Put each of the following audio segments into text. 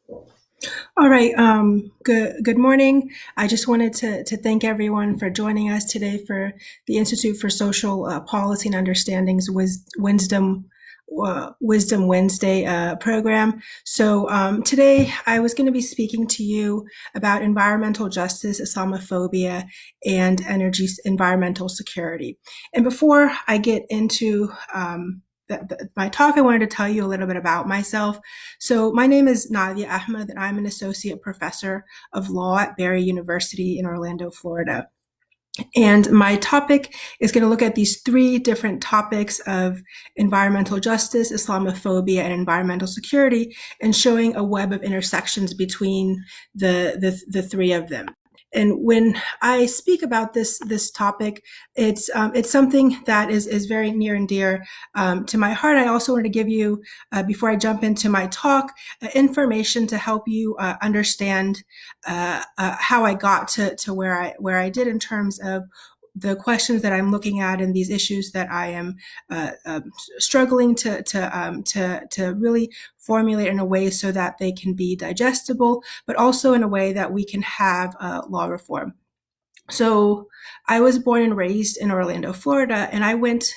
All right. Good morning. I just wanted to thank everyone for joining us today for the Institute for Social Policy and Understanding's Wisdom Wednesday program. So today I was going to be speaking to you about environmental justice, Islamophobia, and environmental security. And before I get into my talk, I wanted to tell you a little bit about myself. So my name is Nadia Ahmad, and I'm an associate professor of law at Barry University in Orlando, Florida. And my topic is going to look at these three different topics of environmental justice, Islamophobia, and environmental security, and showing a web of intersections between the three of them. And when I speak about this topic, it's something that is very near and dear to my heart. I also want to give you, before I jump into my talk, information to help you understand how I got to where I did in terms of the questions that I'm looking at and these issues that I am struggling to really formulate in a way so that they can be digestible, but also in a way that we can have law reform. So I was born and raised in Orlando, Florida, and I went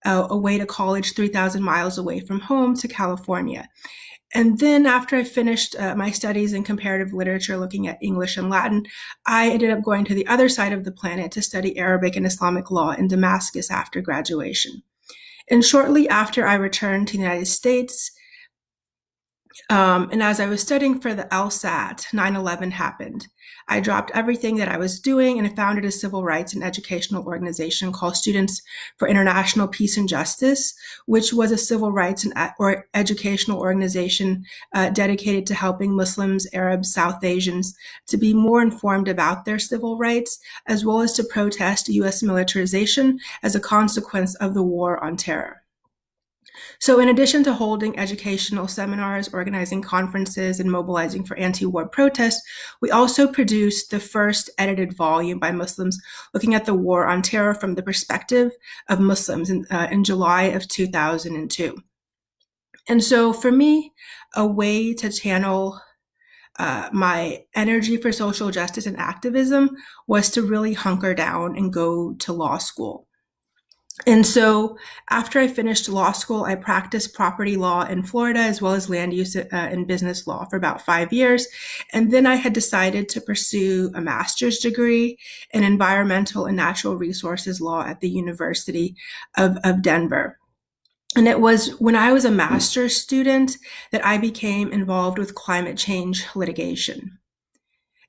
away to college 3,000 miles away from home to California. And then after I finished my studies in comparative literature, looking at English and Latin, I ended up going to the other side of the planet to study Arabic and Islamic law in Damascus after graduation. And shortly after I returned to the United States, and as I was studying for the LSAT, 9/11 happened. I dropped everything that I was doing and I founded a civil rights and educational organization called Students for International Peace and Justice, which was a civil rights and educational organization dedicated to helping Muslims, Arabs, South Asians to be more informed about their civil rights, as well as to protest U.S. militarization as a consequence of the war on terror. So in addition to holding educational seminars, organizing conferences, and mobilizing for anti-war protests, we also produced the first edited volume by Muslims looking at the war on terror from the perspective of Muslims in July of 2002. And so for me, a way to channel my energy for social justice and activism was to really hunker down and go to law school. And so after I finished law school, I practiced property law in Florida as well as land use and business law for about 5 years. And then I had decided to pursue a master's degree in environmental and natural resources law at the University of Denver. And it was when I was a master's student that I became involved with climate change litigation.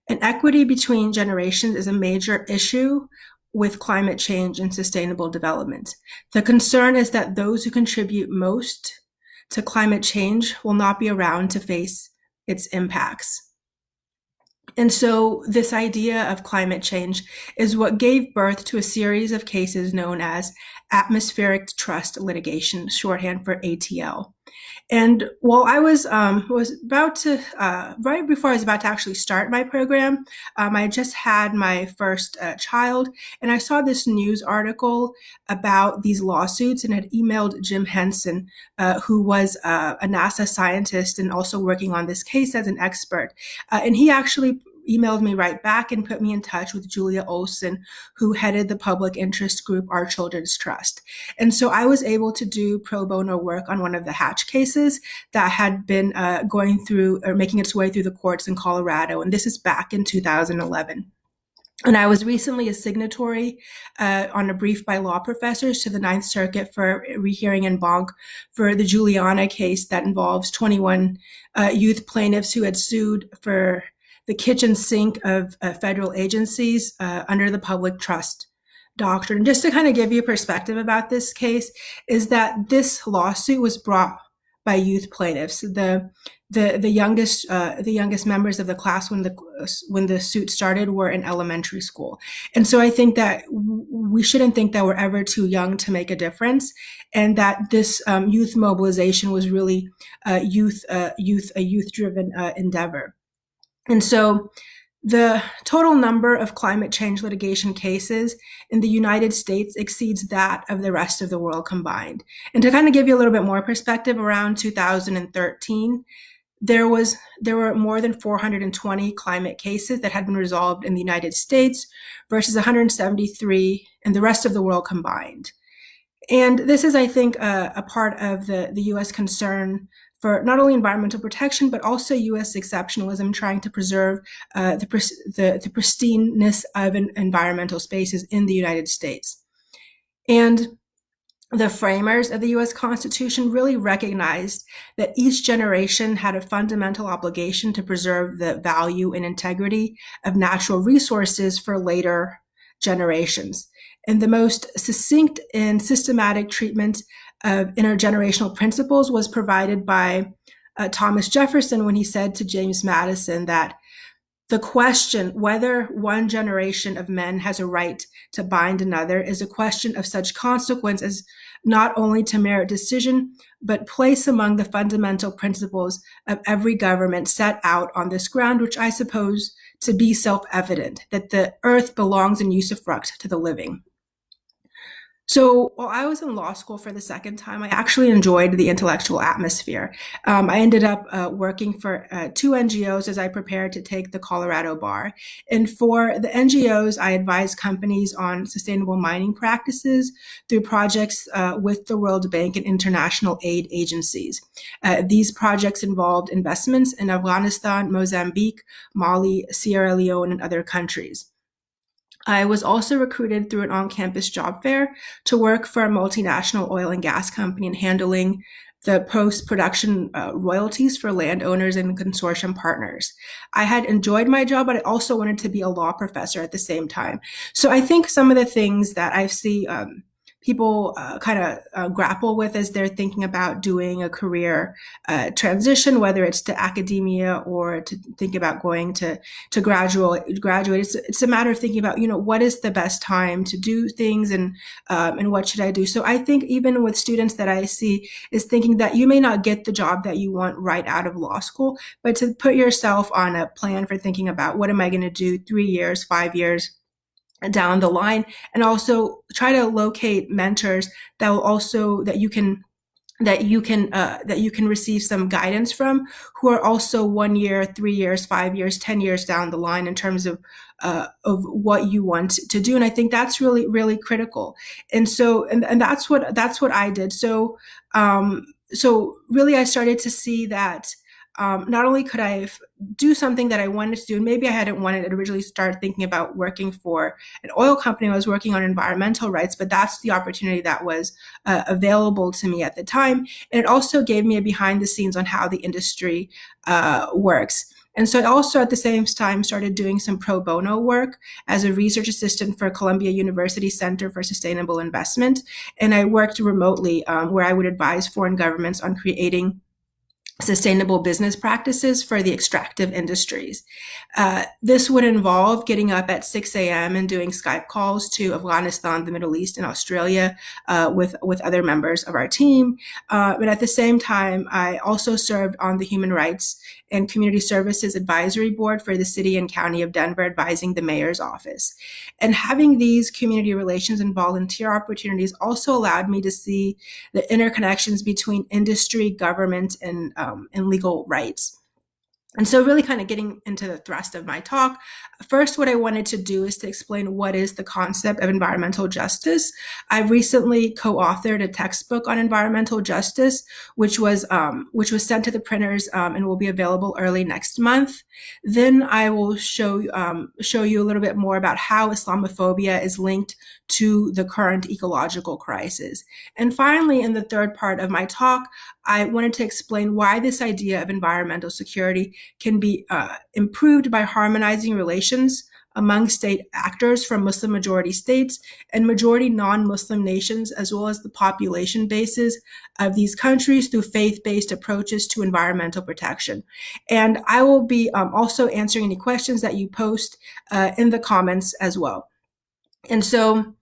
And equity between generations is a major issue with climate change and sustainable development. The concern is that those who contribute most to climate change will not be around to face its impacts. And so this idea of climate change is what gave birth to a series of cases known as atmospheric trust litigation, shorthand for ATL. And while I was about to, right before I was about to actually start my program, I just had my first child, and I saw this news article about these lawsuits and had emailed Jim Henson, who was a NASA scientist and also working on this case as an expert. And he actually emailed me right back and put me in touch with Julia Olson, who headed the public interest group Our Children's Trust. And so I was able to do pro bono work on one of the Hatch cases that had been going through or making its way through the courts in Colorado. And this is back in 2011. And I was recently a signatory on a brief by law professors to the Ninth Circuit for rehearing en banc for the Juliana case that involves 21 youth plaintiffs who had sued for the kitchen sink of federal agencies under the public trust doctrine. Just to kind of give you a perspective about this case is that this lawsuit was brought by youth plaintiffs, the youngest members of the class when the suit started were in elementary school. And so I think that we shouldn't think that we're ever too young to make a difference, and that this youth mobilization was really a youth-driven endeavor. And so the total number of climate change litigation cases in the United States exceeds that of the rest of the world combined. And to kind of give you a little bit more perspective, around 2013, there were more than 420 climate cases that had been resolved in the United States versus 173 in the rest of the world combined. And this is, I think, a part of the U.S. concern for not only environmental protection, but also U.S. exceptionalism, trying to preserve the pristineness of environmental spaces in the United States. And the framers of the U.S. Constitution really recognized that each generation had a fundamental obligation to preserve the value and integrity of natural resources for later generations. And the most succinct and systematic treatment of intergenerational principles was provided by Thomas Jefferson when he said to James Madison that the question whether one generation of men has a right to bind another is a question of such consequence as not only to merit decision, but place among the fundamental principles of every government set out on this ground, which I suppose to be self-evident, that the earth belongs in usufruct to the living. So while I was in law school for the second time, I actually enjoyed the intellectual atmosphere. I ended up working for two NGOs as I prepared to take the Colorado bar. And for the NGOs, I advised companies on sustainable mining practices through projects with the World Bank and international aid agencies. These projects involved investments in Afghanistan, Mozambique, Mali, Sierra Leone, and other countries. I was also recruited through an on-campus job fair to work for a multinational oil and gas company in handling the post-production royalties for landowners and consortium partners. I had enjoyed my job, but I also wanted to be a law professor at the same time. So I think some of the things that I see people kind of grapple with as they're thinking about doing a career transition, whether it's to academia or to think about going to graduate. It's a matter of thinking about, what is the best time to do things and what should I do? So I think even with students that I see is thinking that you may not get the job that you want right out of law school, but to put yourself on a plan for thinking about what am I going to do 3 years, 5 years down the line, and also try to locate mentors that will also that you can receive some guidance from, who are also 1 year, 3 years, 5 years, 10 years down the line in terms of what you want to do. And I think that's really, really critical. And so, and that's what I did. So, so really I started to see that not only could I do something that I wanted to do, and maybe I hadn't wanted to originally start thinking about working for an oil company. I was working on environmental rights, but that's the opportunity that was available to me at the time. And it also gave me a behind the scenes on how the industry works. And so I also at the same time started doing some pro bono work as a research assistant for Columbia University Center for Sustainable Investment. And I worked remotely where I would advise foreign governments on creating sustainable business practices for the extractive industries. This would involve getting up at 6 a.m. and doing Skype calls to Afghanistan, the Middle East, and Australia with other members of our team. But at the same time, I also served on the Human Rights and Community Services Advisory Board for the City and County of Denver, advising the mayor's office. And having these community relations and volunteer opportunities also allowed me to see the interconnections between industry, government, and legal rights. And so really kind of getting into the thrust of my talk, first, what I wanted to do is to explain what is the concept of environmental justice. I recently co-authored a textbook on environmental justice, which was sent to the printers and will be available early next month. Then I will show you a little bit more about how Islamophobia is linked to the current ecological crisis. And finally, in the third part of my talk, I wanted to explain why this idea of environmental security can be improved by harmonizing relations among state actors from Muslim majority states and majority non-Muslim nations, as well as the population bases of these countries through faith-based approaches to environmental protection. And I will be also answering any questions that you post in the comments as well. And so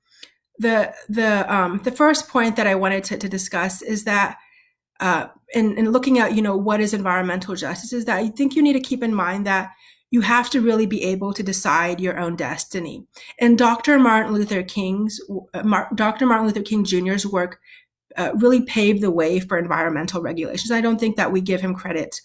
the first point that I wanted to discuss is that in looking at, what is environmental justice, is that I think you need to keep in mind that you have to really be able to decide your own destiny. And Dr. Martin Luther King Jr.'s work really paved the way for environmental regulations. I don't think that we give him credit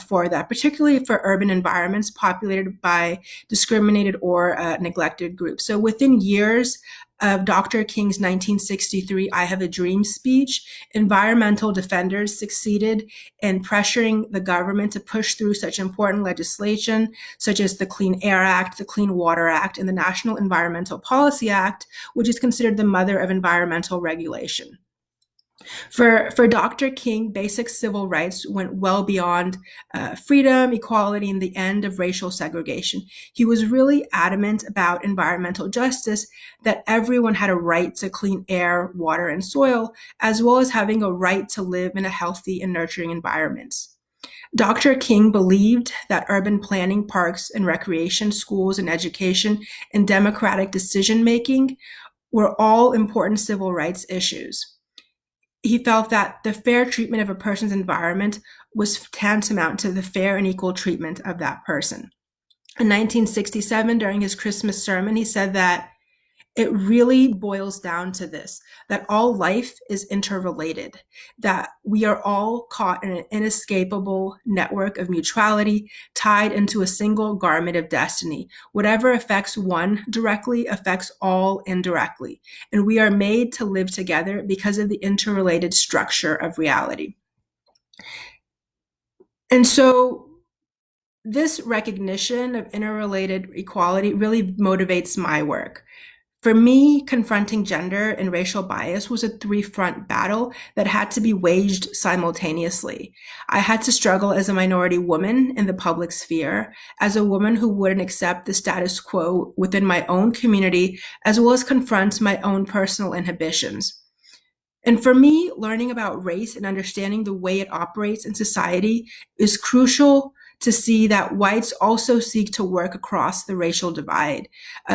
for that, particularly for urban environments populated by discriminated or neglected groups. So within years of Dr. King's 1963 I Have a Dream speech, environmental defenders succeeded in pressuring the government to push through such important legislation, such as the Clean Air Act, the Clean Water Act, and the National Environmental Policy Act, which is considered the mother of environmental regulation. For Dr. King, basic civil rights went well beyond freedom, equality, and the end of racial segregation. He was really adamant about environmental justice, that everyone had a right to clean air, water, and soil, as well as having a right to live in a healthy and nurturing environment. Dr. King believed that urban planning, parks and recreation, schools and education, and democratic decision-making were all important civil rights issues. He felt that the fair treatment of a person's environment was tantamount to the fair and equal treatment of that person. In 1967, during his Christmas sermon, he said that it really boils down to this, that all life is interrelated, that we are all caught in an inescapable network of mutuality, tied into a single garment of destiny. Whatever affects one directly affects all indirectly, and we are made to live together because of the interrelated structure of reality. And so this recognition of interrelated equality really motivates my work. For me, confronting gender and racial bias was a three-front battle that had to be waged simultaneously. I had to struggle as a minority woman in the public sphere, as a woman who wouldn't accept the status quo within my own community, as well as confront my own personal inhibitions. And for me, learning about race and understanding the way it operates in society is crucial to see that whites also seek to work across the racial divide.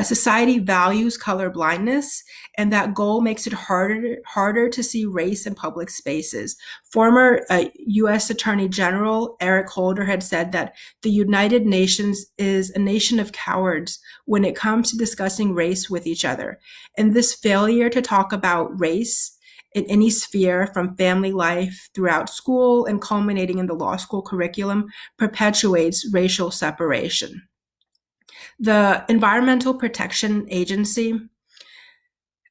Society values color blindness, and that goal makes it harder to see race in public spaces. Former U.S. Attorney General Eric Holder had said that the United Nations is a nation of cowards when it comes to discussing race with each other. And this failure to talk about race in any sphere, from family life throughout school and culminating in the law school curriculum, perpetuates racial separation. The Environmental Protection Agency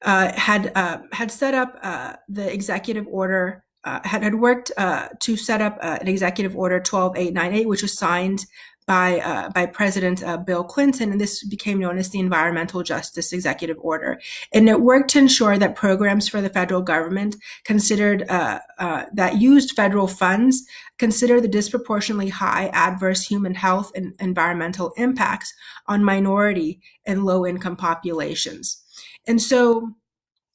had set up the executive order, had worked to set up an executive order 12898, which was signed by President Bill Clinton, and this became known as the Environmental Justice Executive Order. And it worked to ensure that programs for the federal government considered that used federal funds consider the disproportionately high adverse human health and environmental impacts on minority and low-income populations. And so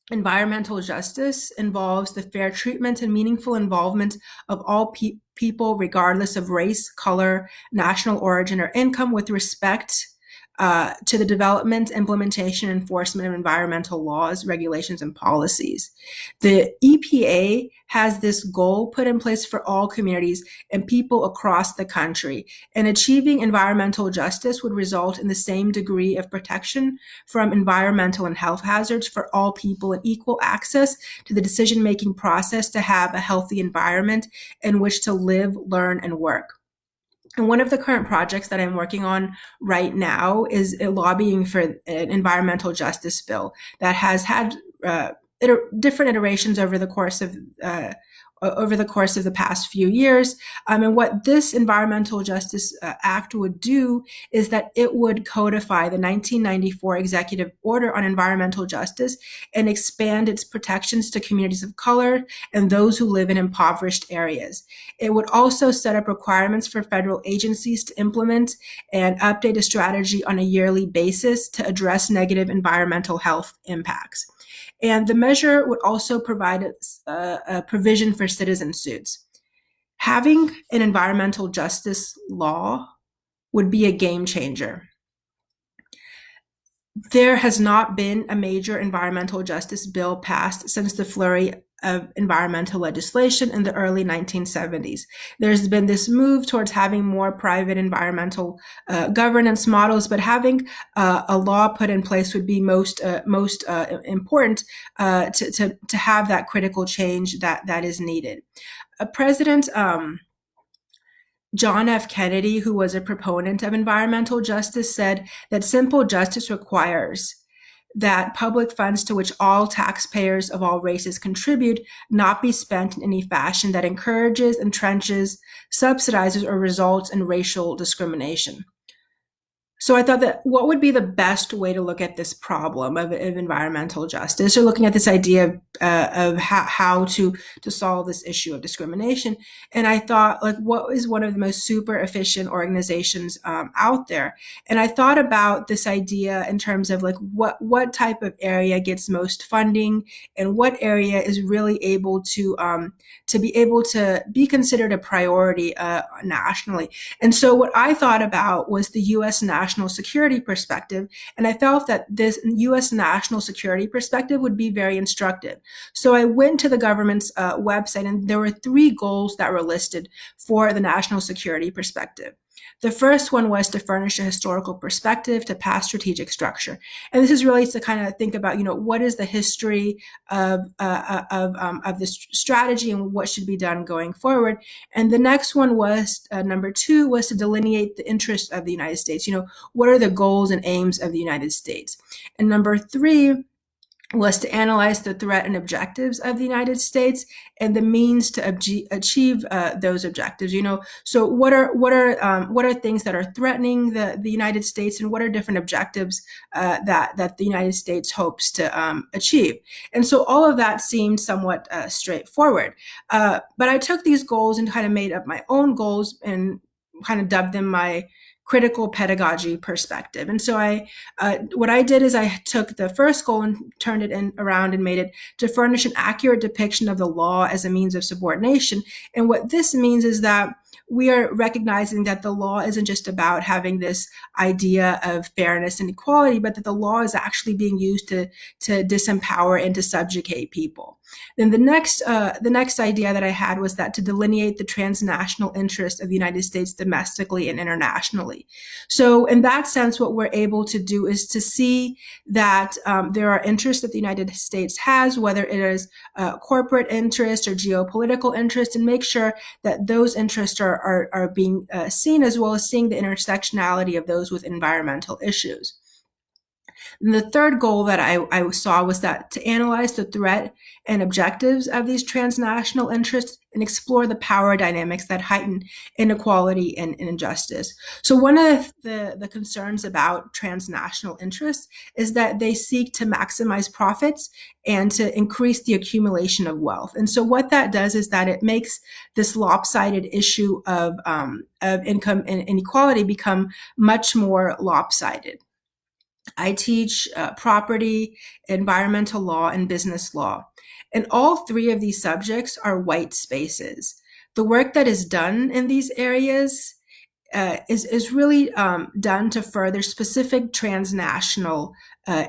environmental justice involves the fair treatment and meaningful involvement of all people, regardless of race, color, national origin, or income, with respect to the development, implementation, and enforcement of environmental laws, regulations, and policies. The EPA has this goal put in place for all communities and people across the country, and achieving environmental justice would result in the same degree of protection from environmental and health hazards for all people and equal access to the decision-making process to have a healthy environment in which to live, learn, and work. And one of the current projects that I'm working on right now is lobbying for an environmental justice bill that has had different iterations over the course of the past few years. And what this Environmental Justice Act would do is that it would codify the 1994 Executive Order on Environmental Justice and expand its protections to communities of color and those who live in impoverished areas. It would also set up requirements for federal agencies to implement and update a strategy on a yearly basis to address negative environmental health impacts. And the measure would also provide a provision for citizen suits. Having an environmental justice law would be a game changer. There has not been a major environmental justice bill passed since the flurry of environmental legislation in the early 1970s. There's been this move towards having more private environmental governance models, but having a law put in place would be most important to have that critical change that is needed. President John F. Kennedy, who was a proponent of environmental justice, said that simple justice requires that public funds to which all taxpayers of all races contribute not be spent in any fashion that encourages, entrenches, subsidizes, or results in racial discrimination. So I thought that what would be the best way to look at this problem of environmental justice, or looking at this idea of how to solve this issue of discrimination. And I thought, like, what is one of the most super efficient organizations out there? And I thought about this idea in terms of like what type of area gets most funding, and what area is really able to be able to be considered a priority nationally. And so what I thought about was the U.S. national security perspective. And I felt that this U.S. national security perspective would be very instructive. So I went to the government's website, and there were 3 goals that were listed for the national security perspective. The first one was to furnish a historical perspective to past strategic structure. And this is really to kind of think about, what is the history of this strategy and what should be done going forward. And the next one was, number 2, was to delineate the interests of the United States. What are the goals and aims of the United States? And number 3 was to analyze the threat and objectives of the United States and the means to achieve those objectives. So what are things that are threatening the United States, and what are different objectives that the United States hopes to achieve? And so all of that seemed somewhat straightforward. But I took these goals and kind of made up my own goals and kind of dubbed them my critical pedagogy perspective. And so what I did is I took the first goal and turned it around and made it to furnish an accurate depiction of the law as a means of subordination. And what this means is that we are recognizing that the law isn't just about having this idea of fairness and equality, but that the law is actually being used to disempower and to subjugate people. Then the next idea that I had was that to delineate the transnational interest of the United States domestically and internationally. So in that sense, what we're able to do is to see that there are interests that the United States has, whether it is corporate interest or geopolitical interest, and make sure that those interests are being seen, as well as seeing the intersectionality of those with environmental issues. And the third goal that I saw was that to analyze the threat and objectives of these transnational interests and explore the power dynamics that heighten inequality and injustice. So one of the concerns about transnational interests is that they seek to maximize profits and to increase the accumulation of wealth. And so what that does is that it makes this lopsided issue of income inequality become much more lopsided. I teach property, environmental law, and business law. And all 3 of these subjects are white spaces. The work that is done in these areas is really done to further specific transnational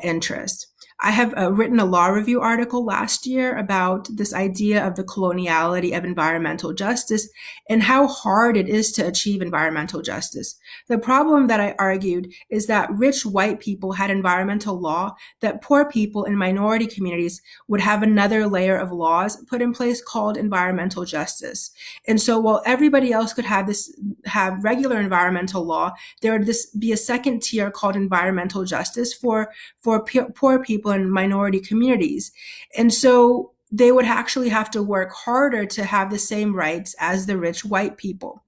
interests. I have written a law review article last year about this idea of the coloniality of environmental justice and how hard it is to achieve environmental justice. The problem that I argued is that rich white people had environmental law that poor people in minority communities would have another layer of laws put in place called environmental justice. And so while everybody else could have regular environmental law, there would be a second tier called environmental justice for poor people in minority communities. And so they would actually have to work harder to have the same rights as the rich white people.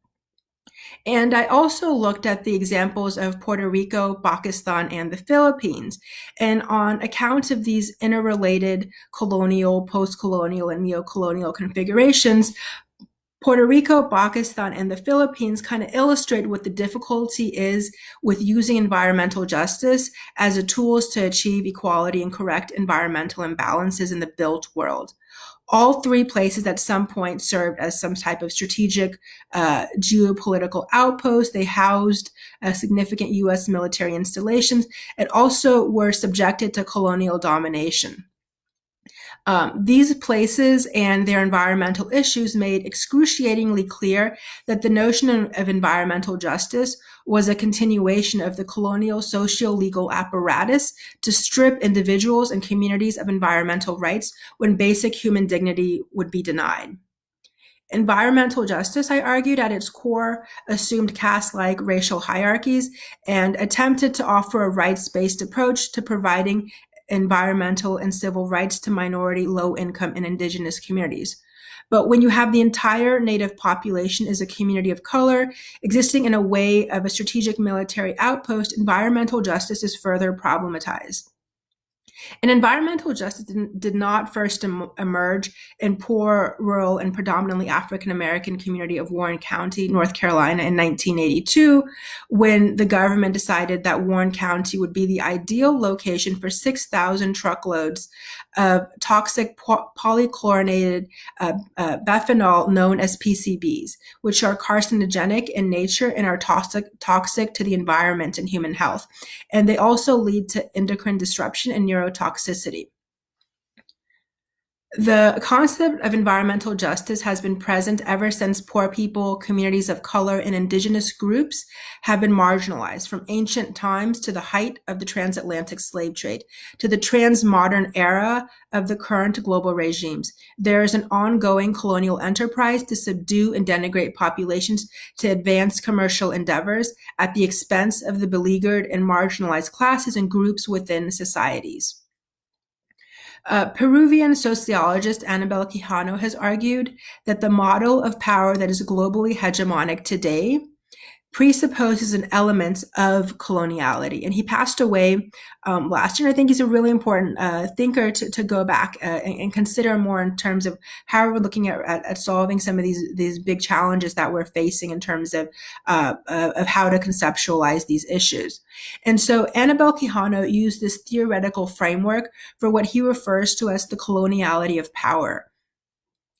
And I also looked at the examples of Puerto Rico, Pakistan, and the Philippines. And on account of these interrelated colonial, post-colonial, and neo-colonial configurations, Puerto Rico, Pakistan, and the Philippines kind of illustrate what the difficulty is with using environmental justice as a tool to achieve equality and correct environmental imbalances in the built world. All three places at some point served as some type of strategic geopolitical outpost. They housed significant U.S. military installations and also were subjected to colonial domination. These places and their environmental issues made excruciatingly clear that the notion of environmental justice was a continuation of the colonial socio-legal apparatus to strip individuals and communities of environmental rights when basic human dignity would be denied. Environmental justice, I argued, at its core assumed caste-like racial hierarchies and attempted to offer a rights-based approach to providing environmental and civil rights to minority, low-income, and indigenous communities. But when you have the entire Native population as a community of color existing in a way of a strategic military outpost, environmental justice is further problematized. And environmental justice did not first emerge in poor, rural, and predominantly African-American community of Warren County, North Carolina in 1982, when the government decided that Warren County would be the ideal location for 6,000 truckloads of toxic polychlorinated biphenyl known as PCBs, which are carcinogenic in nature and are toxic to the environment and human health. And they also lead to endocrine disruption and neurotoxicity. The concept of environmental justice has been present ever since poor people, communities of color, and indigenous groups have been marginalized from ancient times to the height of the transatlantic slave trade, to the transmodern era of the current global regimes. There is an ongoing colonial enterprise to subdue and denigrate populations to advance commercial endeavors at the expense of the beleaguered and marginalized classes and groups within societies. Peruvian sociologist Annabel Quijano has argued that the model of power that is globally hegemonic today presupposes an element of coloniality. And he passed away last year. I think he's a really important thinker to go back and consider more in terms of how we're looking at solving some of these big challenges that we're facing in terms of how to conceptualize these issues. And so Annabel Quijano used this theoretical framework for what he refers to as the coloniality of power.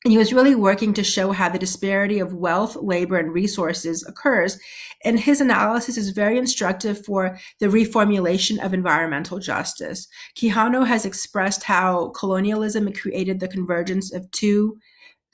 And he was really working to show how the disparity of wealth, labor, and resources occurs. And his analysis is very instructive for the reformulation of environmental justice. Quijano has expressed how colonialism created the convergence of two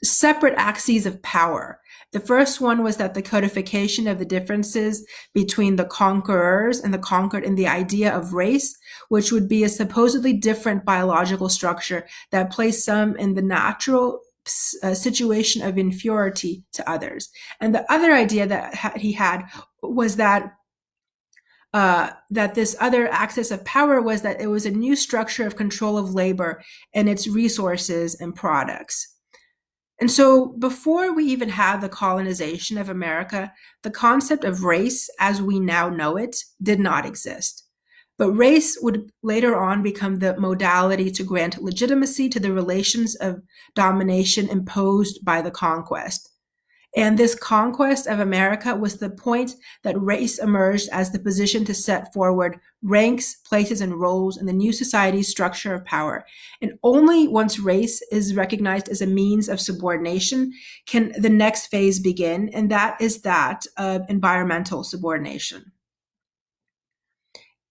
separate axes of power. The first one was that the codification of the differences between the conquerors and the conquered in the idea of race, which would be a supposedly different biological structure that placed some in the natural situation of inferiority to others. And the other idea that he had was that this other axis of power was that it was a new structure of control of labor and its resources and products. And so before we even had the colonization of America, the concept of race as we now know it did not exist. But race would later on become the modality to grant legitimacy to the relations of domination imposed by the conquest. And this conquest of America was the point that race emerged as the position to set forward ranks, places, and roles in the new society's structure of power. And only once race is recognized as a means of subordination can the next phase begin, and that is that of environmental subordination.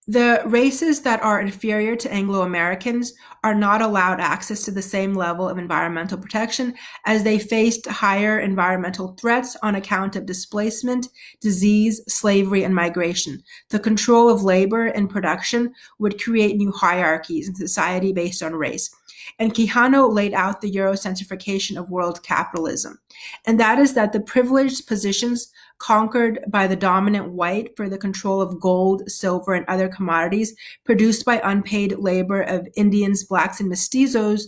The races that are inferior to Anglo-Americans are not allowed access to the same level of environmental protection as they faced higher environmental threats on account of displacement, disease, slavery, and migration. The control of labor and production would create new hierarchies in society based on race. And Quijano laid out the Eurocentrification of world capitalism. And that is that the privileged positions conquered by the dominant white for the control of gold, silver, and other commodities produced by unpaid labor of Indians, blacks, and mestizos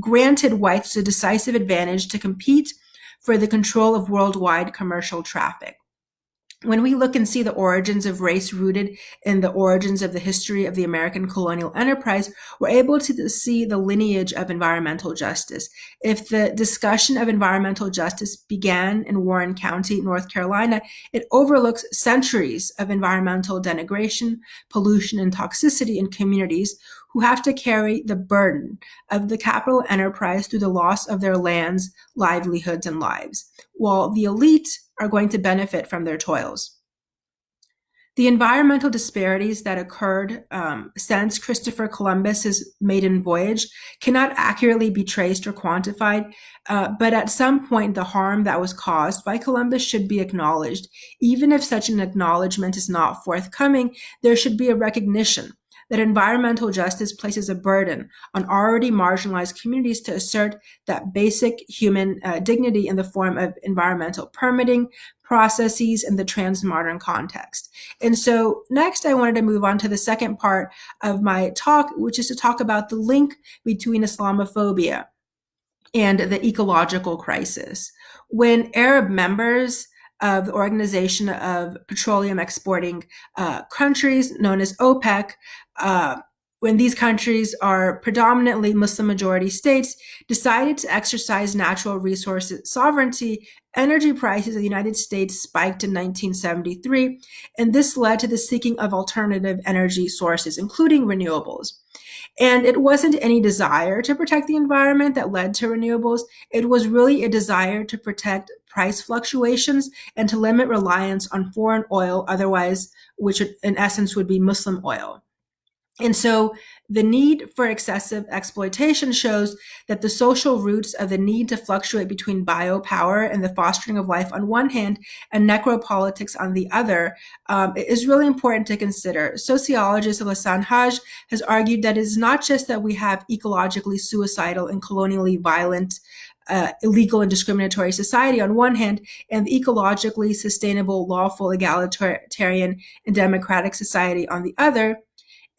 granted whites a decisive advantage to compete for the control of worldwide commercial traffic. When we look and see the origins of race rooted in the origins of the history of the American colonial enterprise, we're able to see the lineage of environmental justice. If the discussion of environmental justice began in Warren County, North Carolina, it overlooks centuries of environmental denigration, pollution, and toxicity in communities who have to carry the burden of the capital enterprise through the loss of their lands, livelihoods, and lives, while the elite are going to benefit from their toils. The environmental disparities that occurred since Christopher Columbus's maiden voyage cannot accurately be traced or quantified, but at some point the harm that was caused by Columbus should be acknowledged. Even if such an acknowledgement is not forthcoming, there should be a recognition that environmental justice places a burden on already marginalized communities to assert that basic human dignity in the form of environmental permitting, processes, in the transmodern context. And so next I wanted to move on to the second part of my talk, which is to talk about the link between Islamophobia and the ecological crisis. When Arab members of the Organization of Petroleum Exporting Countries, known as OPEC, when these countries are predominantly Muslim majority states, decided to exercise natural resources sovereignty, energy prices in the United States spiked in 1973, and this led to the seeking of alternative energy sources, including renewables. And it wasn't any desire to protect the environment that led to renewables. It was really a desire to protect price fluctuations and to limit reliance on foreign oil, otherwise, which in essence would be Muslim oil. And so the need for excessive exploitation shows that the social roots of the need to fluctuate between biopower and the fostering of life on one hand and necropolitics on the other is really important to consider. Sociologist Ghassan Haj has argued that it is not just that we have ecologically suicidal and colonially violent illegal and discriminatory society on one hand, and the ecologically sustainable, lawful, egalitarian, and democratic society on the other.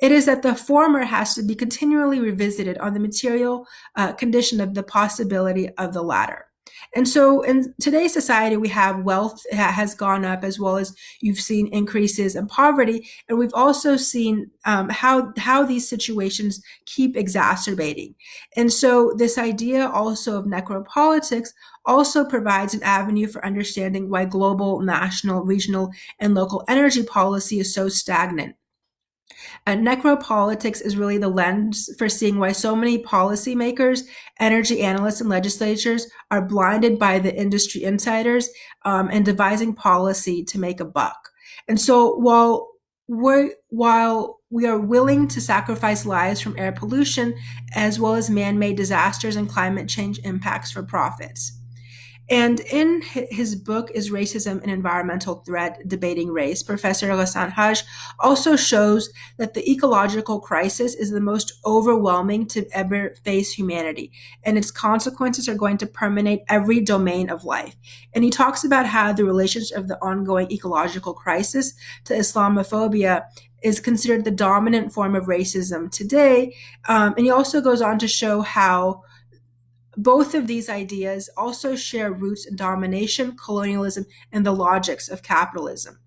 It is that the former has to be continually revisited on the material condition of the possibility of the latter. And so in today's society, we have wealth has gone up, as well as you've seen increases in poverty. And we've also seen how these situations keep exacerbating. And so this idea also of necropolitics also provides an avenue for understanding why global, national, regional, and local energy policy is so stagnant. And necropolitics is really the lens for seeing why so many policymakers, energy analysts, and legislatures are blinded by the industry insiders and devising policy to make a buck. And so while we are willing to sacrifice lives from air pollution, as well as man-made disasters and climate change impacts for profits. And in his book, Is Racism an Environmental Threat? Debating Race, Professor Ghassan Haj also shows that the ecological crisis is the most overwhelming to ever face humanity, and its consequences are going to permeate every domain of life. And he talks about how the relationship of the ongoing ecological crisis to Islamophobia is considered the dominant form of racism today. And he also goes on to show how both of these ideas also share roots in domination, colonialism, and the logics of capitalism.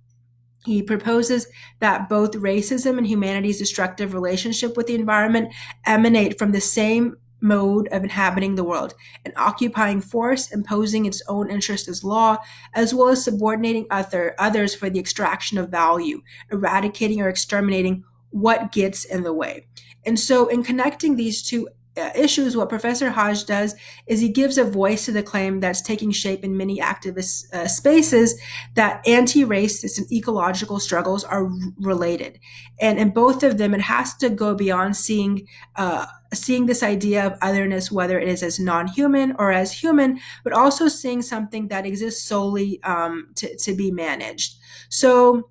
He proposes that both racism and humanity's destructive relationship with the environment emanate from the same mode of inhabiting the world, an occupying force imposing its own interest as law, as well as subordinating others for the extraction of value, eradicating or exterminating what gets in the way. And so in connecting these two issues, what Professor Haj does is he gives a voice to the claim that's taking shape in many activist spaces that anti-racist and ecological struggles are related. And in both of them, it has to go beyond seeing this idea of otherness, whether it is as non-human or as human, but also seeing something that exists solely to be managed. So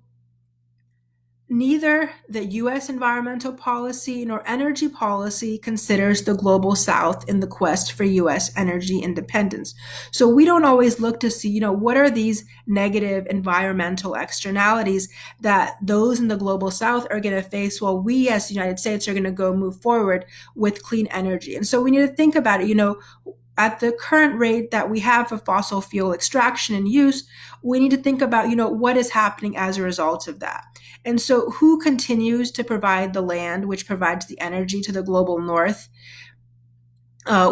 neither the U.S. environmental policy nor energy policy considers the global South in the quest for U.S. energy independence. So we don't always look to see, what are these negative environmental externalities that those in the global South are going to face while we as the United States are going to go move forward with clean energy. And so we need to think about it, at the current rate that we have of fossil fuel extraction and use, we need to think about, what is happening as a result of that. And so who continues to provide the land, which provides the energy to the global North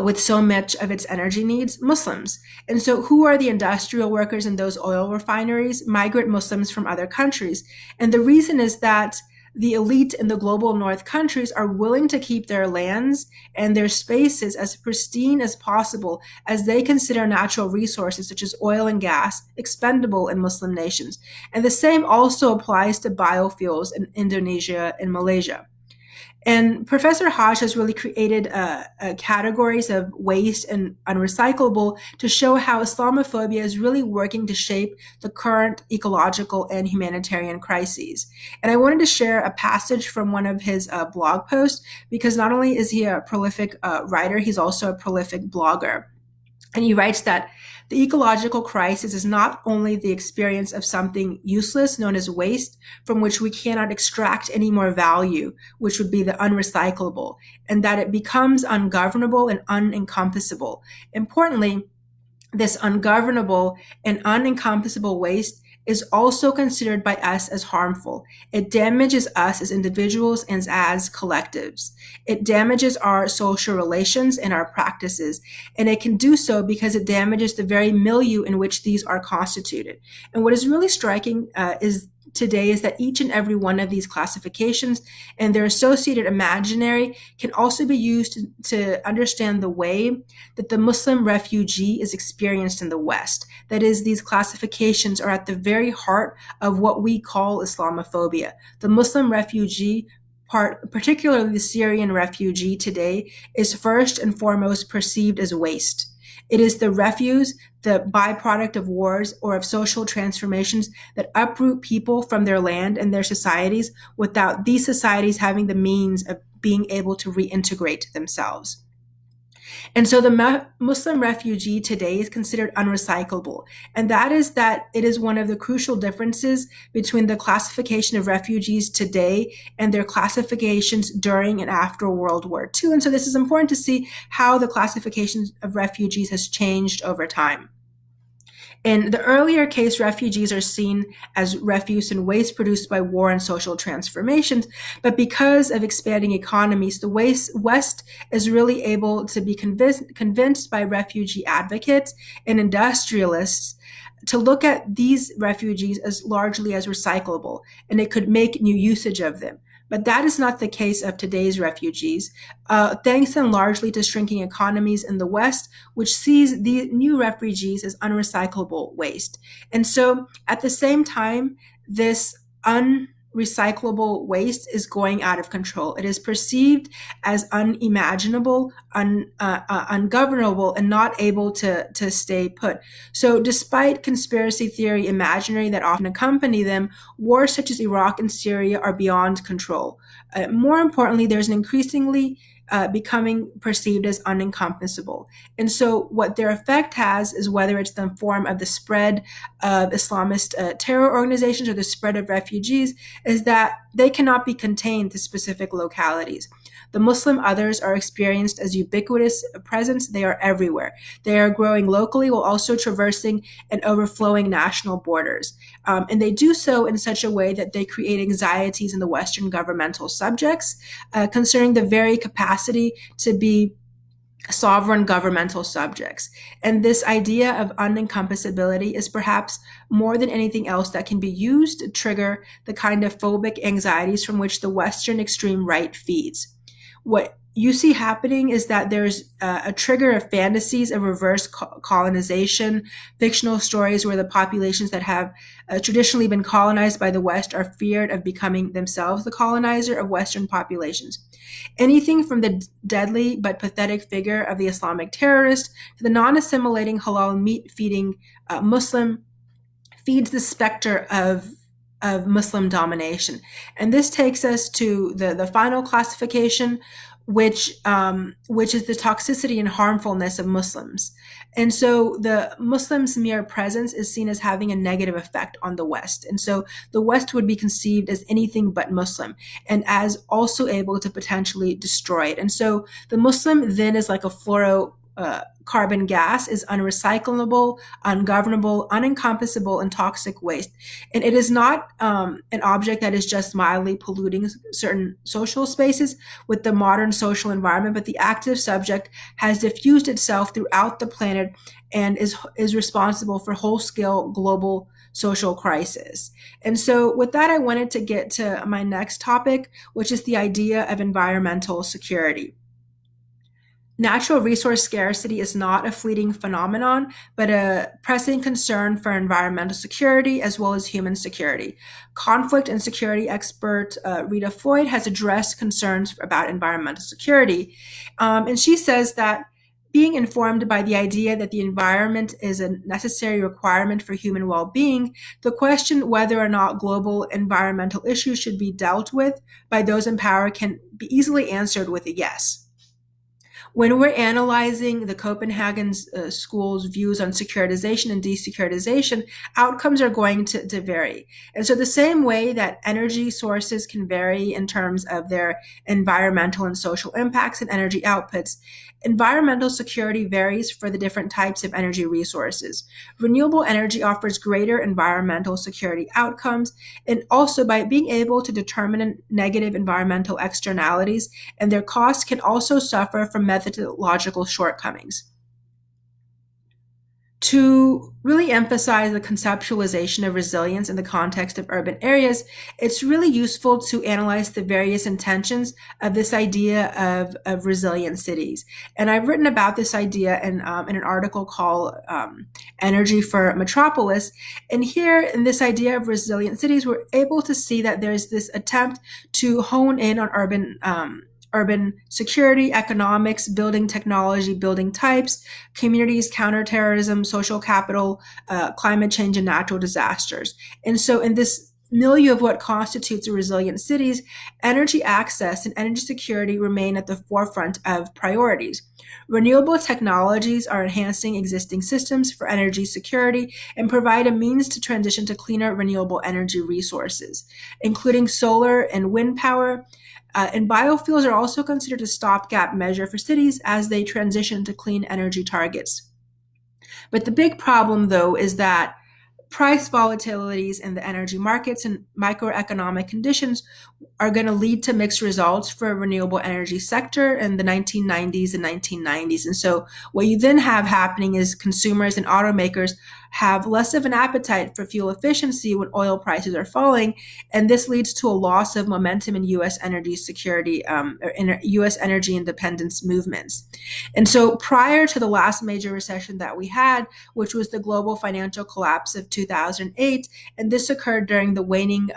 with so much of its energy needs? Muslims. And so who are the industrial workers in those oil refineries? Migrant Muslims from other countries. And the reason is that the elite in the global north countries are willing to keep their lands and their spaces as pristine as possible, as they consider natural resources such as oil and gas expendable in Muslim nations. And the same also applies to biofuels in Indonesia and Malaysia. And Professor Hodge has really created categories of waste and unrecyclable to show how Islamophobia is really working to shape the current ecological and humanitarian crises. And I wanted to share a passage from one of his blog posts, because not only is he a prolific writer, he's also a prolific blogger. And he writes that the ecological crisis is not only the experience of something useless known as waste from which we cannot extract any more value, which would be the unrecyclable, and that it becomes ungovernable and unencompassable. Importantly, this ungovernable and unencompassable waste is also considered by us as harmful. It damages us as individuals and as collectives. It damages our social relations and our practices, and it can do so because it damages the very milieu in which these are constituted. And what is really striking today is that each and every one of these classifications and their associated imaginary can also be used to understand the way that the Muslim refugee is experienced in the West. That is, these classifications are at the very heart of what we call Islamophobia. The Muslim refugee, particularly the Syrian refugee today, is first and foremost perceived as waste. It is the refuse, the byproduct of wars or of social transformations that uproot people from their land and their societies without these societies having the means of being able to reintegrate themselves. And so the Muslim refugee today is considered unrecyclable. And that it is one of the crucial differences between the classification of refugees today and their classifications during and after World War II. And so this is important to see how the classification of refugees has changed over time. In the earlier case, refugees are seen as refuse and waste produced by war and social transformations. But because of expanding economies, the West is really able to be convinced by refugee advocates and industrialists to look at these refugees as largely as recyclable, and it could make new usage of them. But that is not the case of today's refugees, thanks and largely to shrinking economies in the West, which sees the new refugees as unrecyclable waste. And so at the same time, this unrecyclable waste is going out of control. It is perceived as unimaginable, ungovernable, and not able to stay put. So despite conspiracy theory imaginary that often accompany them, wars such as Iraq and Syria are beyond control. More importantly, there's an increasingly becoming perceived as unencompassable. And so what their effect has is, whether it's the form of the spread of Islamist terror organizations or the spread of refugees, is that they cannot be contained to specific localities. The Muslim others are experienced as ubiquitous presence. They are everywhere. They are growing locally while also traversing and overflowing national borders. And they do so in such a way that they create anxieties in the Western governmental subjects concerning the very capacity to be sovereign governmental subjects. And this idea of unencompassability is perhaps more than anything else that can be used to trigger the kind of phobic anxieties from which the Western extreme right feeds. What you see happening is that there's a trigger of fantasies of reverse colonization, fictional stories where the populations that have traditionally been colonized by the West are feared of becoming themselves the colonizer of Western populations. Anything from the deadly but pathetic figure of the Islamic terrorist to the non-assimilating halal meat-feeding Muslim feeds the specter of Muslim domination. And this takes us to the final classification, which is the toxicity and harmfulness of Muslims. And so the Muslims' mere presence is seen as having a negative effect on the West. And so the West would be conceived as anything but Muslim and as also able to potentially destroy it. And so the Muslim then is like a carbon gas is unrecyclable, ungovernable, unencompassable, and toxic waste. And it is not an object that is just mildly polluting certain social spaces with the modern social environment, but the active subject has diffused itself throughout the planet and is responsible for whole-scale global social crisis. And so with that, I wanted to get to my next topic, which is the idea of environmental security. Natural resource scarcity is not a fleeting phenomenon, but a pressing concern for environmental security as well as human security. Conflict and security expert Rita Floyd has addressed concerns about environmental security. And she says that being informed by the idea that the environment is a necessary requirement for human well-being, the question whether or not global environmental issues should be dealt with by those in power can be easily answered with a yes. When we're analyzing the Copenhagen School's views on securitization and desecuritization, outcomes are going to vary. And so the same way that energy sources can vary in terms of their environmental and social impacts and energy outputs, environmental security varies for the different types of energy resources. Renewable energy offers greater environmental security outcomes, and also by being able to determine negative environmental externalities and their costs can also suffer from methodological shortcomings. To really emphasize the conceptualization of resilience in the context of urban areas, it's really useful to analyze the various intentions of this idea of resilient cities. And I've written about this idea in an article called Energy for Metropolis. And here in this idea of resilient cities, we're able to see that there's this attempt to hone in on urban security, economics, building technology, building types, communities, counterterrorism, social capital, climate change, and natural disasters. And so in this milieu of what constitutes a resilient cities, energy access and energy security remain at the forefront of priorities. Renewable technologies are enhancing existing systems for energy security and provide a means to transition to cleaner renewable energy resources, including solar and wind power. And biofuels are also considered a stopgap measure for cities as they transition to clean energy targets. But the big problem, though, is that price volatilities in the energy markets and microeconomic conditions are going to lead to mixed results for a renewable energy sector in the 1990s and 1990s. And so what you then have happening is consumers and automakers have less of an appetite for fuel efficiency when oil prices are falling. And this leads to a loss of momentum in U.S. energy security or in U.S. energy independence movements. And so prior to the last major recession that we had, which was the global financial collapse of 2008, and this occurred during the waning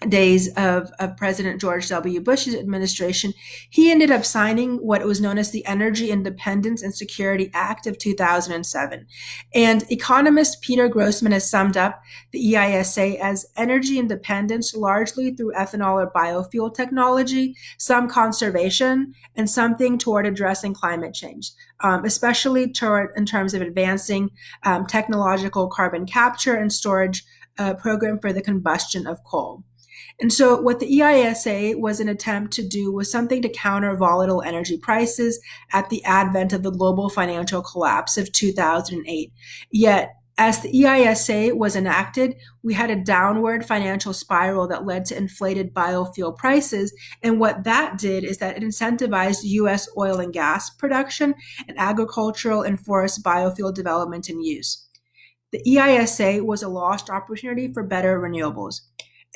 days of President George W. Bush's administration, he ended up signing what was known as the Energy Independence and Security Act of 2007. And economist Peter Grossman has summed up the EISA as energy independence largely through ethanol or biofuel technology, some conservation, and something toward addressing climate change, especially in terms of advancing technological carbon capture and storage program for the combustion of coal. And so what the EISA was an attempt to do was something to counter volatile energy prices at the advent of the global financial collapse of 2008. Yet, as the EISA was enacted, we had a downward financial spiral that led to inflated biofuel prices. And what that did is that it incentivized U.S. oil and gas production and agricultural and forest biofuel development and use. The EISA was a lost opportunity for better renewables.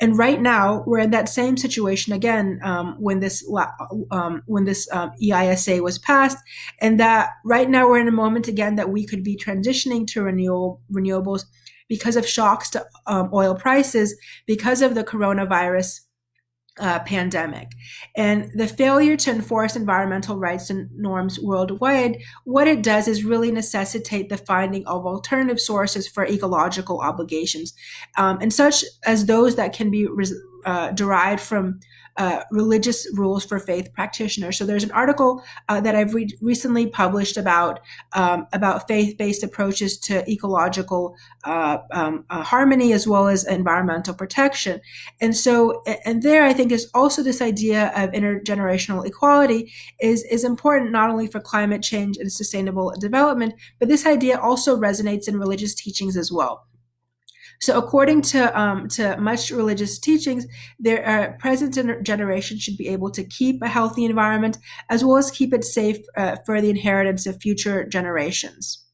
And right now, we're in that same situation again when this EISA was passed, and that right now we're in a moment again that we could be transitioning to renewables because of shocks to oil prices because of the coronavirus pandemic. And the failure to enforce environmental rights and norms worldwide, what it does is really necessitate the finding of alternative sources for ecological obligations, and such as those that can be derived from religious rules for faith practitioners. So there's an article that I've recently published about faith-based approaches to ecological harmony as well as environmental protection. And so, and there I think is also this idea of intergenerational equality is important not only for climate change and sustainable development, but this idea also resonates in religious teachings as well. So according to much religious teachings, their present generation should be able to keep a healthy environment as well as keep it safe for the inheritance of future generations.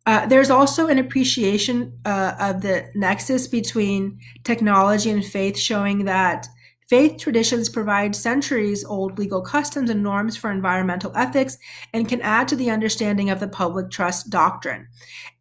There's also an appreciation of the nexus between technology and faith, showing that faith traditions provide centuries-old legal customs and norms for environmental ethics and can add to the understanding of the public trust doctrine.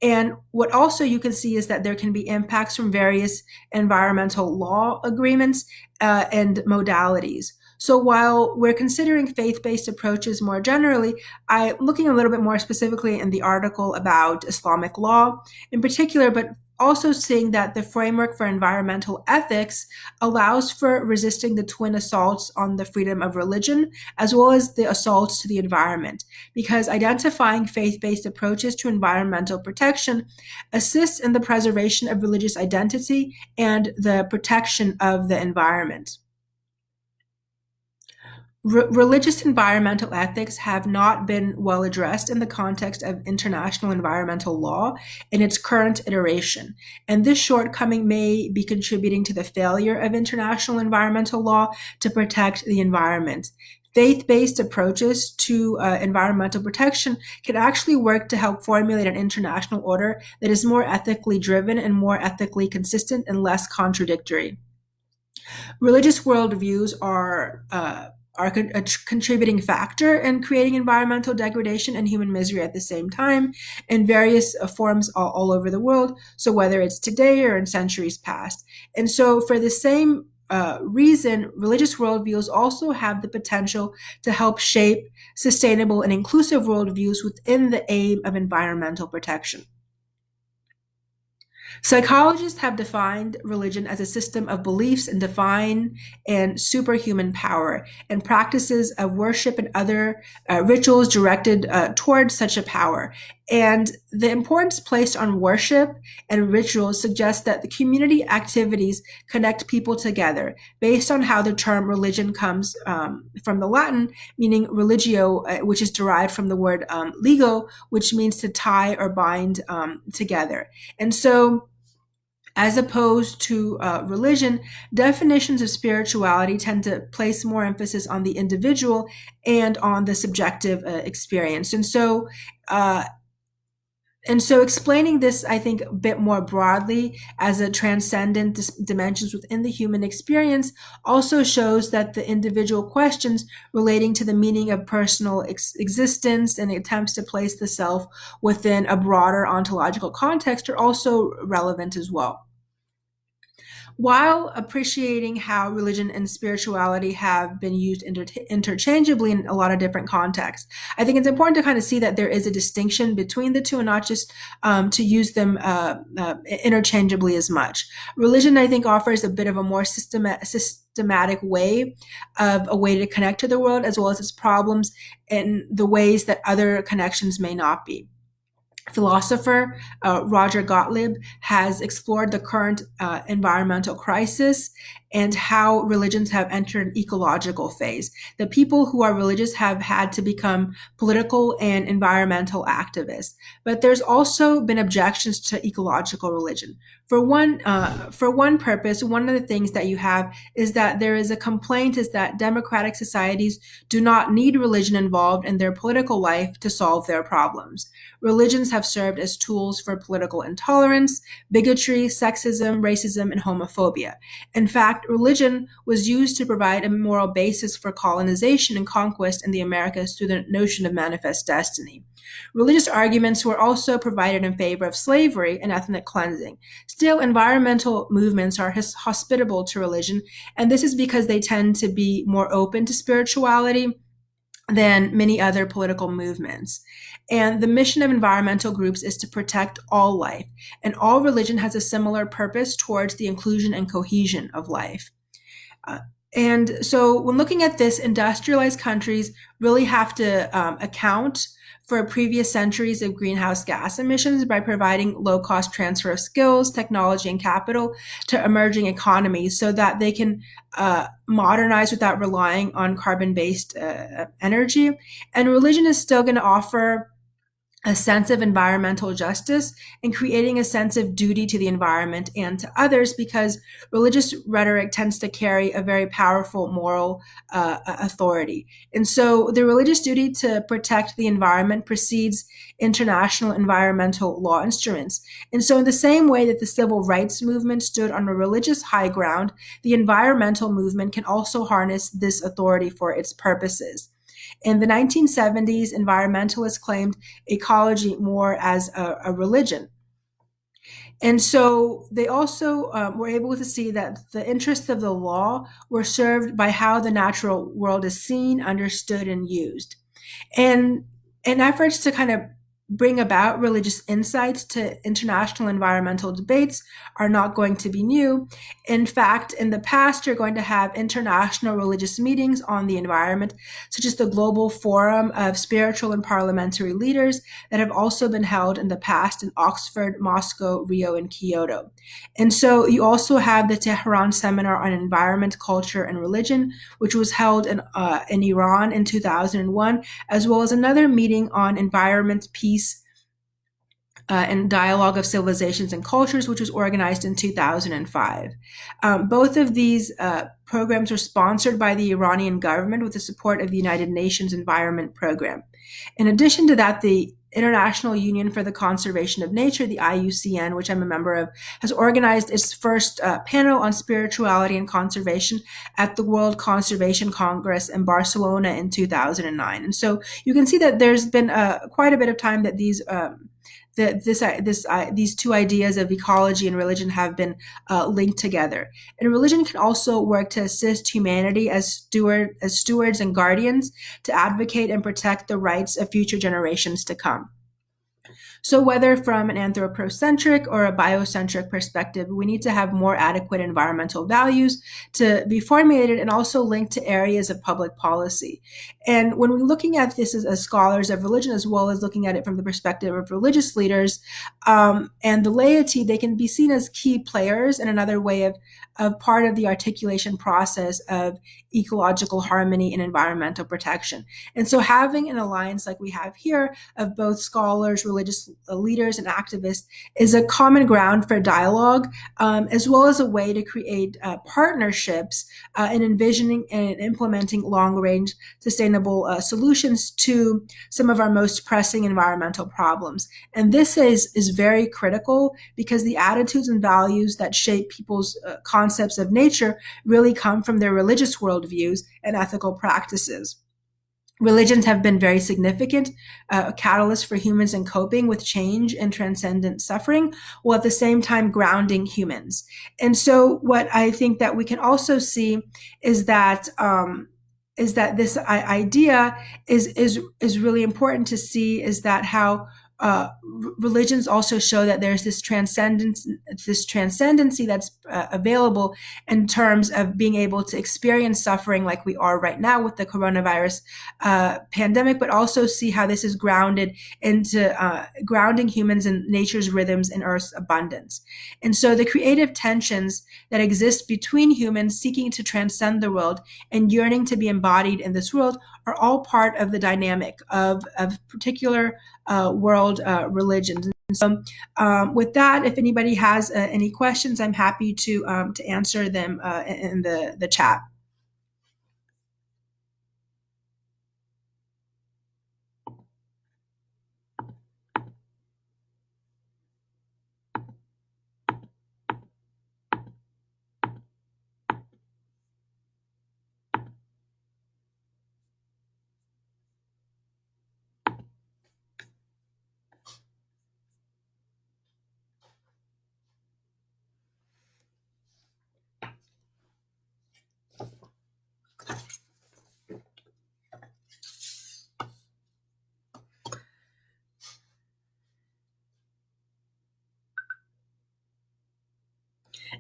And what also you can see is that there can be impacts from various environmental law agreements and modalities. So while we're considering faith-based approaches more generally, I'm looking a little bit more specifically in the article about Islamic law in particular, but also seeing that the framework for environmental ethics allows for resisting the twin assaults on the freedom of religion, as well as the assaults to the environment, because identifying faith-based approaches to environmental protection assists in the preservation of religious identity and the protection of the environment. Religious environmental ethics have not been well addressed in the context of international environmental law in its current iteration, and this shortcoming may be contributing to the failure of international environmental law to protect the environment. Faith-based approaches to environmental protection can actually work to help formulate an international order that is more ethically driven and more ethically consistent and less contradictory. Religious worldviews are a contributing factor in creating environmental degradation and human misery at the same time in various forms all over the world. So whether it's today or in centuries past. And so for the same reason, religious worldviews also have the potential to help shape sustainable and inclusive worldviews within the aim of environmental protection. Psychologists have defined religion as a system of beliefs and divine and superhuman power, and practices of worship and other rituals directed towards such a power. And the importance placed on worship and rituals suggests that the community activities connect people together based on how the term religion comes from the Latin, meaning religio, which is derived from the word lego, which means to tie or bind together. And so, as opposed to religion, definitions of spirituality tend to place more emphasis on the individual and on the subjective experience. And so explaining this, I think, a bit more broadly as a transcendent dimensions within the human experience also shows that the individual questions relating to the meaning of personal existence and attempts to place the self within a broader ontological context are also relevant as well. While appreciating how religion and spirituality have been used interchangeably in a lot of different contexts, I think it's important to kind of see that there is a distinction between the two and not just to use them interchangeably as much. Religion, I think, offers a bit of a more systematic way to connect to the world, as well as its problems in the ways that other connections may not be. Philosopher Roger Gottlieb has explored the current environmental crisis and how religions have entered an ecological phase. The people who are religious have had to become political and environmental activists. But there's also been objections to ecological religion. For one purpose, one of the things that you have is that there is a complaint is that democratic societies do not need religion involved in their political life to solve their problems. Religions have served as tools for political intolerance, bigotry, sexism, racism, and homophobia. In fact, religion was used to provide a moral basis for colonization and conquest in the Americas through the notion of manifest destiny. Religious arguments were also provided in favor of slavery and ethnic cleansing. Still, environmental movements are hospitable to religion, and this is because they tend to be more open to spirituality, than many other political movements. And the mission of environmental groups is to protect all life, and all religion has a similar purpose towards the inclusion and cohesion of life. Uh, and so, when looking at this, industrialized countries really have to account for previous centuries of greenhouse gas emissions by providing low cost transfer of skills, technology, and capital to emerging economies so that they can modernize without relying on carbon based energy. And religion is still going to offer a sense of environmental justice and creating a sense of duty to the environment and to others, because religious rhetoric tends to carry a very powerful moral authority. And so the religious duty to protect the environment precedes international environmental law instruments. And so in the same way that the civil rights movement stood on a religious high ground, the environmental movement can also harness this authority for its purposes. In the 1970s, environmentalists claimed ecology more as a religion. And so they also were able to see that the interests of the law were served by how the natural world is seen, understood, and used. And in efforts to kind of bring about religious insights to international environmental debates are not going to be new. In fact, in the past, you're going to have international religious meetings on the environment, such as the Global Forum of Spiritual and Parliamentary Leaders that have also been held in the past in Oxford, Moscow, Rio, and Kyoto. And so you also have the Tehran Seminar on Environment, Culture, and Religion, which was held in Iran in 2001, as well as another meeting on environment, peace, and Dialogue of Civilizations and Cultures, which was organized in 2005. Both of these programs were sponsored by the Iranian government with the support of the United Nations Environment Program. In addition to that, the International Union for the Conservation of Nature, the IUCN, which I'm a member of, has organized its first panel on spirituality and conservation at the World Conservation Congress in Barcelona in 2009. And so you can see that there's been quite a bit of time that these two ideas of ecology and religion have been linked together. And religion can also work to assist humanity as stewards and guardians to advocate and protect the rights of future generations to come. So whether from an anthropocentric or a biocentric perspective, we need to have more adequate environmental values to be formulated and also linked to areas of public policy. And when we're looking at this as scholars of religion, as well as looking at it from the perspective of religious leaders and the laity, they can be seen as key players in another way of part of the articulation process of ecological harmony and environmental protection. And so having an alliance like we have here of both scholars, religious leaders, and activists is a common ground for dialogue, as well as a way to create partnerships in envisioning and implementing long-range sustainable solutions to some of our most pressing environmental problems. And this is very critical because the attitudes and values that shape people's concepts of nature really come from their religious worldviews and ethical practices. Religions have been very significant catalysts for humans in coping with change and transcendent suffering, while at the same time grounding humans. And so, what I think that we can also see is that this idea is really important to see, is that how religions also show that there's this transcendency that's available in terms of being able to experience suffering like we are right now with the coronavirus pandemic, but also see how this is grounded into grounding humans in nature's rhythms and Earth's abundance. And so the creative tensions that exist between humans seeking to transcend the world and yearning to be embodied in this world are all part of the dynamic of particular world religions. And so, with that, if anybody has any questions, I'm happy to answer them in the chat.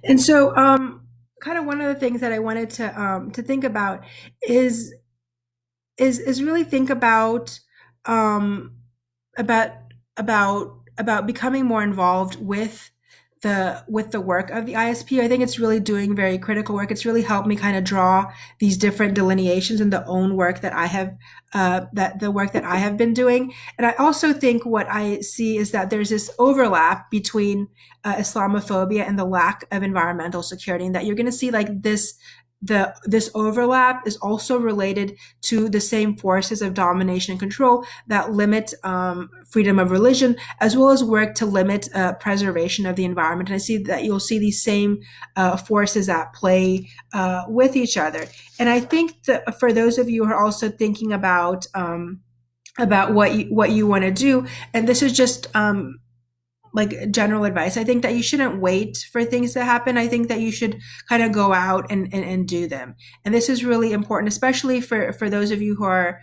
And so, kind of one of the things that I wanted to think about is is really think um, about about becoming more involved with the work of the ISP. I think it's really doing very critical work. It's really helped me kind of draw these different delineations in the own work that I have that the work that I have been doing. And I also think what I see is that there's this overlap between Islamophobia and the lack of environmental security, and that you're going to see like this overlap is also related to the same forces of domination and control that limit freedom of religion, as well as work to limit preservation of the environment. And I see that you'll see these same forces at play with each other. And I think that for those of you who are also thinking about what you want to do, and this is just like general advice. I think that you shouldn't wait for things to happen. I think that you should kind of go out and do them. And this is really important, especially for those of you who are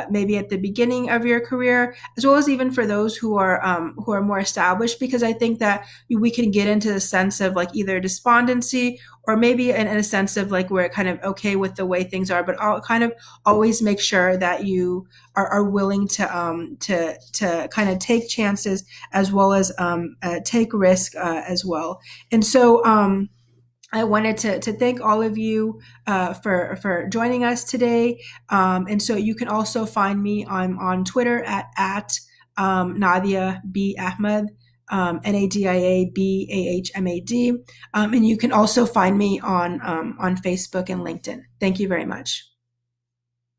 maybe at the beginning of your career, as well as even for those who are more established, because I think that we can get into the sense of like either despondency or maybe in a sense of like we're kind of okay with the way things are, but I'll kind of always make sure that you are willing to kind of take chances as well as take risk as well. And so I wanted to thank all of you for joining us today. And so you can also find me on Twitter at Nadia B Ahmad. Nadia Bahmad, and you can also find me on Facebook and LinkedIn. Thank you very much.